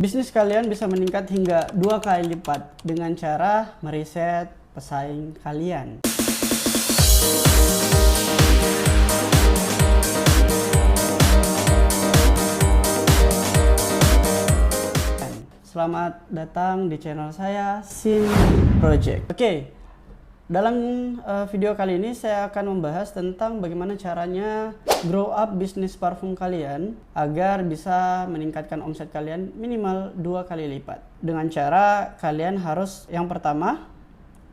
Bisnis kalian bisa meningkat hingga 2 kali lipat dengan cara meriset pesaing kalian. Selamat datang di channel saya, Sin Project. Oke, dalam video kali ini saya akan membahas tentang bagaimana caranya grow up bisnis parfum kalian agar bisa meningkatkan omset kalian minimal 2 kali lipat. Dengan cara kalian harus, yang pertama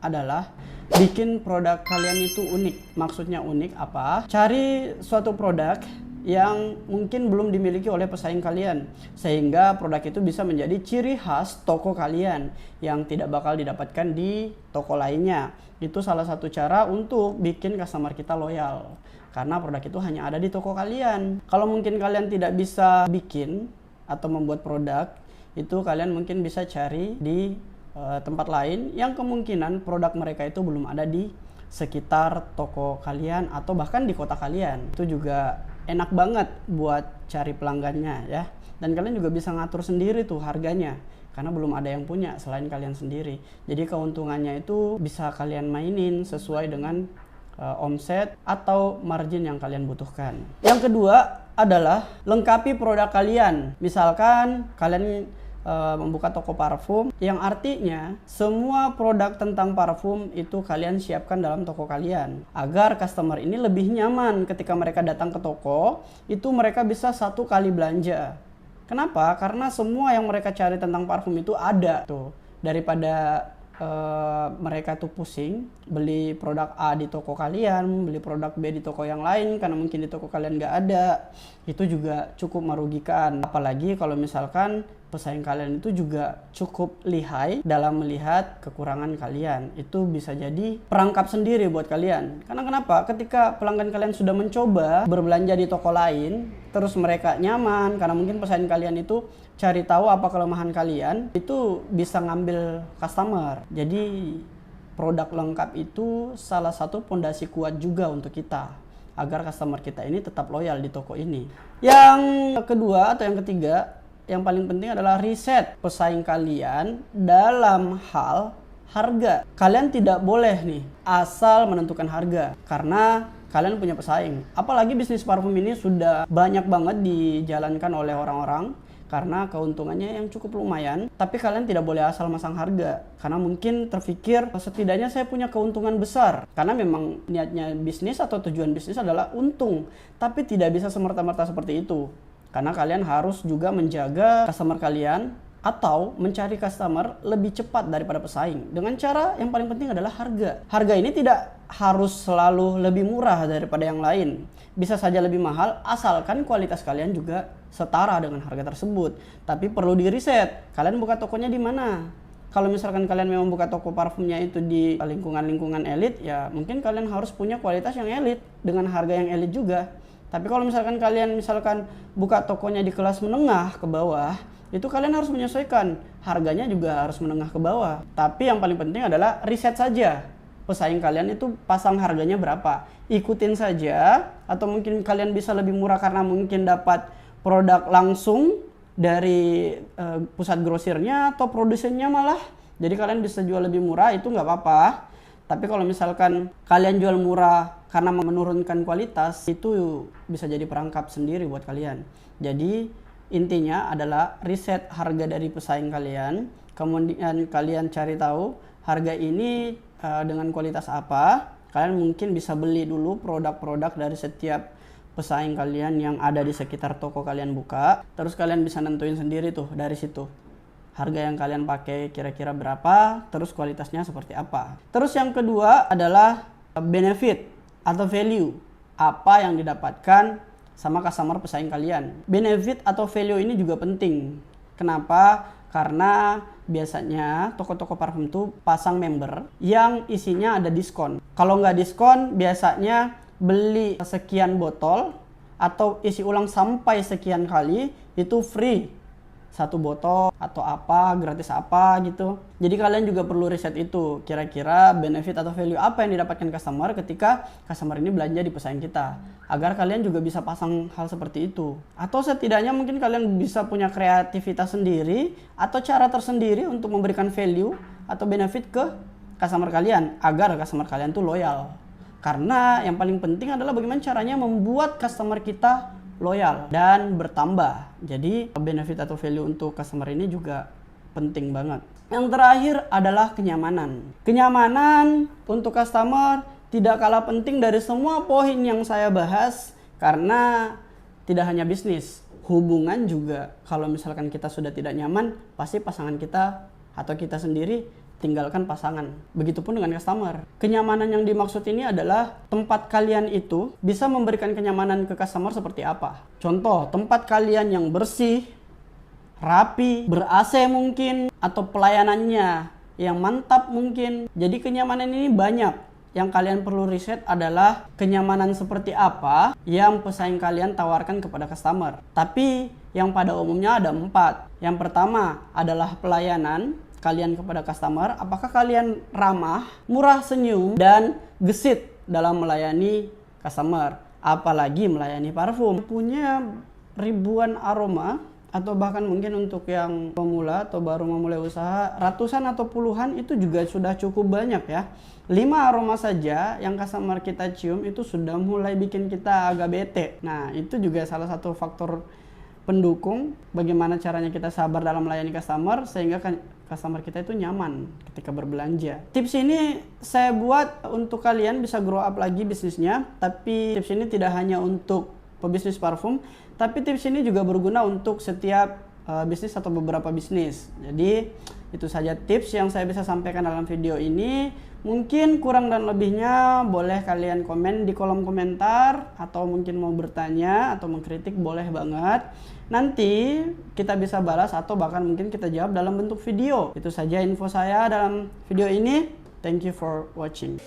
adalah bikin produk kalian itu unik. Maksudnya unik apa? Cari suatu produk yang mungkin belum dimiliki oleh pesaing kalian, sehingga produk itu bisa menjadi ciri khas toko kalian yang tidak bakal didapatkan di toko lainnya. Itu salah satu cara untuk bikin customer kita loyal, karena produk itu hanya ada di toko kalian. Kalau mungkin kalian tidak bisa bikin atau membuat produk itu, kalian mungkin bisa cari di tempat lain yang kemungkinan produk mereka itu belum ada di sekitar toko kalian atau bahkan di kota kalian. Itu juga enak banget buat cari pelanggannya ya. Dan kalian juga bisa ngatur sendiri tuh harganya, karena belum ada yang punya selain kalian sendiri. Jadi keuntungannya itu bisa kalian mainin sesuai dengan omset atau margin yang kalian butuhkan. Yang kedua adalah lengkapi produk kalian. Misalkan kalian membuka toko parfum, yang artinya semua produk tentang parfum itu kalian siapkan dalam toko kalian agar customer ini lebih nyaman ketika mereka datang ke toko. Itu mereka bisa 1 kali belanja. Kenapa? Karena semua yang mereka cari tentang parfum itu ada tuh. Daripada mereka tuh pusing beli produk A di toko kalian, beli produk B di toko yang lain karena mungkin di toko kalian nggak ada. Itu juga cukup merugikan. Apalagi kalau misalkan pesaing kalian itu juga cukup lihai dalam melihat kekurangan kalian. Itu bisa jadi perangkap sendiri buat kalian. Karena kenapa? Ketika pelanggan kalian sudah mencoba berbelanja di toko lain, terus mereka nyaman karena mungkin pesaing kalian itu cari tahu apa kelemahan kalian, itu bisa ngambil customer. Jadi produk lengkap itu salah satu pondasi kuat juga untuk kita agar customer kita ini tetap loyal di toko ini. Yang kedua atau yang ketiga, yang paling penting adalah riset pesaing kalian dalam hal harga. Kalian tidak boleh nih asal menentukan harga, karena kalian punya pesaing. Apalagi bisnis parfum ini sudah banyak banget dijalankan oleh orang-orang karena keuntungannya yang cukup lumayan. Tapi kalian tidak boleh asal masang harga, karena mungkin terpikir setidaknya saya punya keuntungan besar. Karena memang niatnya bisnis atau tujuan bisnis adalah untung, tapi tidak bisa semerta-merta seperti itu. Karena kalian harus juga menjaga customer kalian atau mencari customer lebih cepat daripada pesaing. Dengan cara yang paling penting adalah harga. Harga ini tidak harus selalu lebih murah daripada yang lain. Bisa saja lebih mahal asalkan kualitas kalian juga setara dengan harga tersebut. Tapi perlu di riset. Kalian buka tokonya di mana? Kalau misalkan kalian memang buka toko parfumnya itu di lingkungan-lingkungan elit, ya mungkin kalian harus punya kualitas yang elit dengan harga yang elit juga. Tapi kalau misalkan kalian buka tokonya di kelas menengah ke bawah, itu kalian harus menyesuaikan. Harganya juga harus menengah ke bawah. Tapi yang paling penting adalah riset saja. Pesaing kalian itu pasang harganya berapa. Ikutin saja, atau mungkin kalian bisa lebih murah karena mungkin dapat produk langsung dari pusat grosirnya atau produsennya malah. Jadi kalian bisa jual lebih murah, itu nggak apa-apa. Tapi kalau misalkan kalian jual murah karena menurunkan kualitas, itu bisa jadi perangkap sendiri buat kalian. Jadi intinya adalah riset harga dari pesaing kalian, kemudian kalian cari tahu harga ini dengan kualitas apa. Kalian mungkin bisa beli dulu produk-produk dari setiap pesaing kalian yang ada di sekitar toko kalian buka. Terus kalian bisa nentuin sendiri tuh dari situ harga yang kalian pakai kira-kira berapa, terus kualitasnya seperti apa. Terus yang kedua adalah benefit atau value. Apa yang didapatkan sama customer pesaing kalian. Benefit atau value ini juga penting. Kenapa? Karena biasanya toko-toko parfum itu pasang member yang isinya ada diskon. Kalau nggak diskon, biasanya beli sekian botol atau isi ulang sampai sekian kali itu free. satu botol atau apa, gratis apa gitu. Jadi kalian juga perlu riset itu, kira-kira benefit atau value apa yang didapatkan customer ketika customer ini belanja di pesaing kita, agar kalian juga bisa pasang hal seperti itu. Atau setidaknya mungkin kalian bisa punya kreativitas sendiri atau cara tersendiri untuk memberikan value atau benefit ke customer kalian, agar customer kalian tuh loyal. Karena yang paling penting adalah bagaimana caranya membuat customer kita loyal dan bertambah. Jadi benefit atau value untuk customer ini juga penting banget. Yang terakhir adalah kenyamanan. Kenyamanan untuk customer tidak kalah penting dari semua poin yang saya bahas, karena tidak hanya bisnis, hubungan juga. Kalau misalkan kita sudah tidak nyaman, pasti pasangan kita atau kita sendiri tinggalkan pasangan. Begitupun dengan customer. Kenyamanan yang dimaksud ini adalah tempat kalian itu bisa memberikan kenyamanan ke customer seperti apa. Contoh, tempat kalian yang bersih, rapi, ber-AC mungkin, atau pelayanannya yang mantap mungkin. Jadi kenyamanan ini banyak. Yang kalian perlu riset adalah kenyamanan seperti apa yang pesaing kalian tawarkan kepada customer. Tapi yang pada umumnya ada 4. Yang pertama adalah pelayanan kalian kepada customer. Apakah kalian ramah, murah senyum, dan gesit dalam melayani customer, apalagi melayani parfum. Punya ribuan aroma, atau bahkan mungkin untuk yang pemula atau baru memulai usaha, ratusan atau puluhan itu juga sudah cukup banyak ya. 5 aroma saja yang customer kita cium itu sudah mulai bikin kita agak bete. Nah, itu juga salah satu faktor pendukung bagaimana caranya kita sabar dalam melayani customer sehingga customer kita itu nyaman ketika berbelanja. Tips ini saya buat untuk kalian bisa grow up lagi bisnisnya, tapi tips ini tidak hanya untuk pebisnis parfum, tapi tips ini juga berguna untuk setiap bisnis atau beberapa bisnis. Jadi itu saja tips yang saya bisa sampaikan dalam video ini. Mungkin kurang dan lebihnya boleh kalian komen di kolom komentar, atau mungkin mau bertanya atau mengkritik boleh banget. Nanti kita bisa balas atau bahkan mungkin kita jawab dalam bentuk video. Itu saja info saya dalam video ini. Thank you for watching.